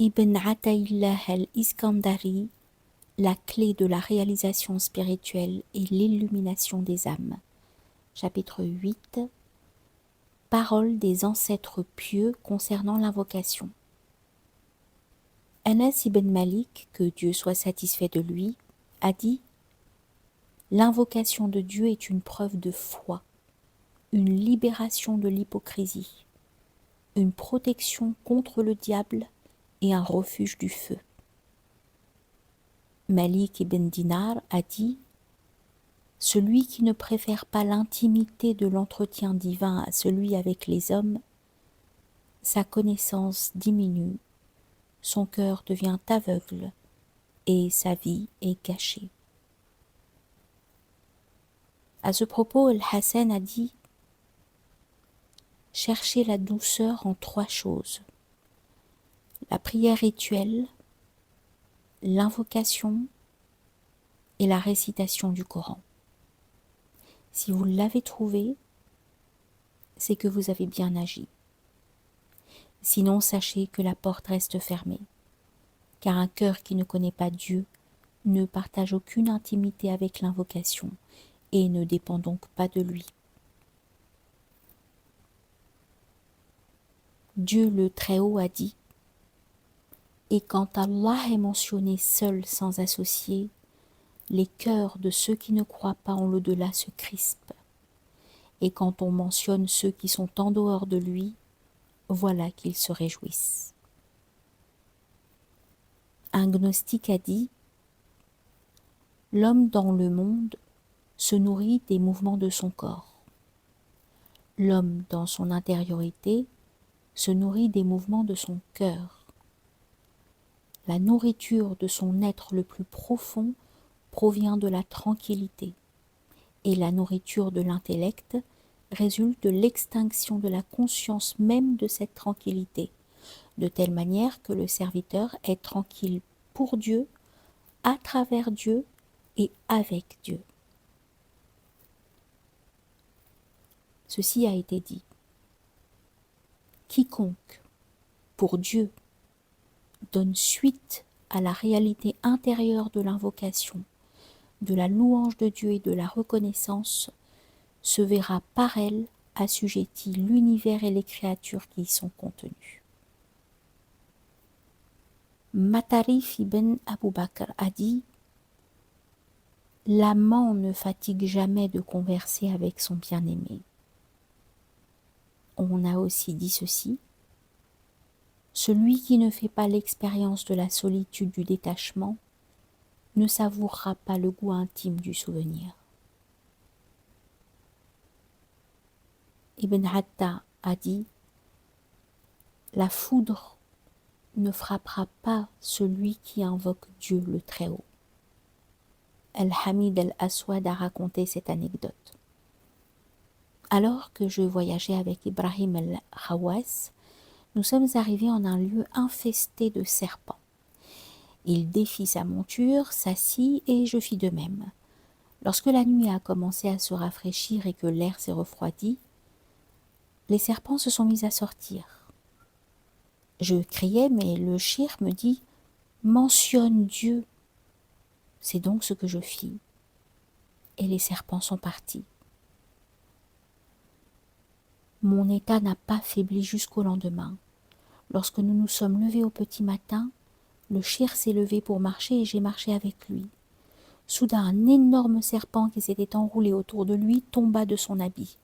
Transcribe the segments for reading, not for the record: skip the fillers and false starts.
Ibn Ataillah al-Iskandari, la clé de la réalisation spirituelle et l'illumination des âmes. Chapitre 8. Paroles des ancêtres pieux concernant l'invocation. Anas ibn Malik, que Dieu soit satisfait de lui, a dit: l'invocation de Dieu est une preuve de foi, une libération de l'hypocrisie, une protection contre le diable et un refuge du feu. Malik ibn Dinar a dit: celui qui ne préfère pas l'intimité de l'entretien divin à celui avec les hommes, sa connaissance diminue, son cœur devient aveugle et sa vie est gâchée. À ce propos, Al-Hassan a dit: cherchez la douceur en 3 choses: la prière rituelle, l'invocation et la récitation du Coran. Si vous l'avez trouvé, c'est que vous avez bien agi. Sinon, sachez que la porte reste fermée, car un cœur qui ne connaît pas Dieu ne partage aucune intimité avec l'invocation et ne dépend donc pas de lui. Dieu le Très-Haut a dit: et quand Allah est mentionné seul sans associé, les cœurs de ceux qui ne croient pas en l'au-delà se crispent. Et quand on mentionne ceux qui sont en dehors de lui, voilà qu'ils se réjouissent. Un gnostique a dit: l'homme dans le monde se nourrit des mouvements de son corps. L'homme dans son intériorité se nourrit des mouvements de son cœur. La nourriture de son être le plus profond provient de la tranquillité, et la nourriture de l'intellect résulte de l'extinction de la conscience même de cette tranquillité, de telle manière que le serviteur est tranquille pour Dieu, à travers Dieu et avec Dieu. Ceci a été dit: quiconque, pour Dieu, donne suite à la réalité intérieure de l'invocation, de la louange de Dieu et de la reconnaissance, se verra par elle assujetti l'univers et les créatures qui y sont contenues. Matarif ibn Abu Bakr a dit: l'amant ne fatigue jamais de converser avec son bien-aimé. On a aussi dit ceci: celui qui ne fait pas l'expérience de la solitude du détachement ne savourera pas le goût intime du souvenir. Ibn Hatta a dit: la foudre ne frappera pas celui qui invoque Dieu le Très-Haut. Al-Hamid al-Aswad a raconté cette anecdote. Alors que je voyageais avec Ibrahim al-Khawas, nous sommes arrivés en un lieu infesté de serpents. Il défit sa monture, s'assit et je fis de même. Lorsque la nuit a commencé à se rafraîchir et que l'air s'est refroidi, les serpents se sont mis à sortir. Je criais, mais le shir me dit: mentionne Dieu. C'est donc ce que je fis. Et les serpents sont partis. Mon état n'a pas faibli jusqu'au lendemain. Lorsque nous nous sommes levés au petit matin, le shir s'est levé pour marcher et j'ai marché avec lui. Soudain, un énorme serpent qui s'était enroulé autour de lui tomba de son habit.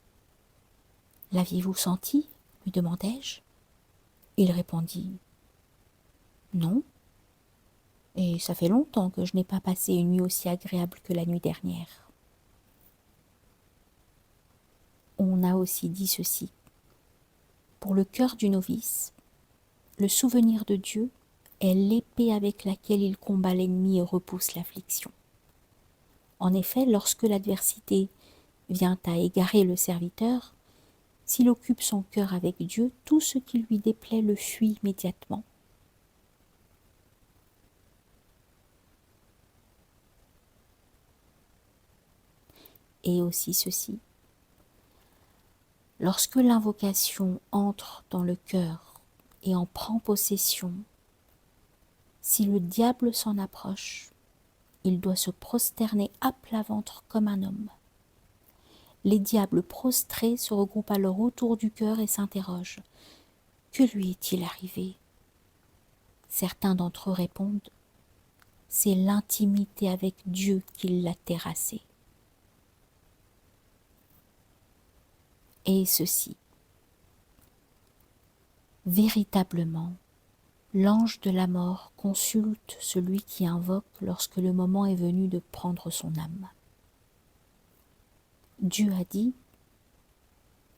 « L'aviez-vous senti ?» lui demandai-je. Il répondit: « Non, et ça fait longtemps que je n'ai pas passé une nuit aussi agréable que la nuit dernière. » On a aussi dit ceci: pour le cœur du novice, le souvenir de Dieu est l'épée avec laquelle il combat l'ennemi et repousse l'affliction. En effet, lorsque l'adversité vient à égarer le serviteur, s'il occupe son cœur avec Dieu, tout ce qui lui déplaît le fuit immédiatement. Et aussi ceci: lorsque l'invocation entre dans le cœur et en prend possession, si le diable s'en approche, il doit se prosterner à plat ventre comme un homme. Les diables prostrés se regroupent alors autour du cœur et s'interrogent. Que lui est-il arrivé? Certains d'entre eux répondent, c'est l'intimité avec Dieu qui l'a terrassé. Et ceci, véritablement, l'ange de la mort consulte celui qui invoque lorsque le moment est venu de prendre son âme. Dieu a dit,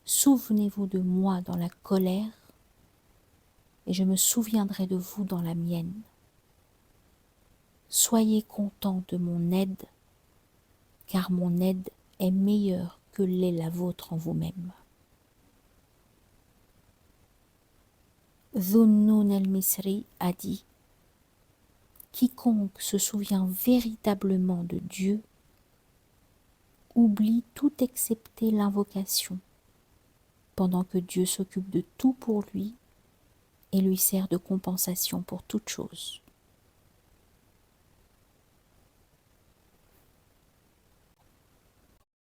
souvenez-vous de moi dans la colère, et je me souviendrai de vous dans la mienne. Soyez contents de mon aide, car mon aide est meilleure que l'est la vôtre en vous-même. Dhunnun el-Misri a dit, quiconque se souvient véritablement de Dieu oublie tout excepté l'invocation, pendant que Dieu s'occupe de tout pour lui et lui sert de compensation pour toute chose.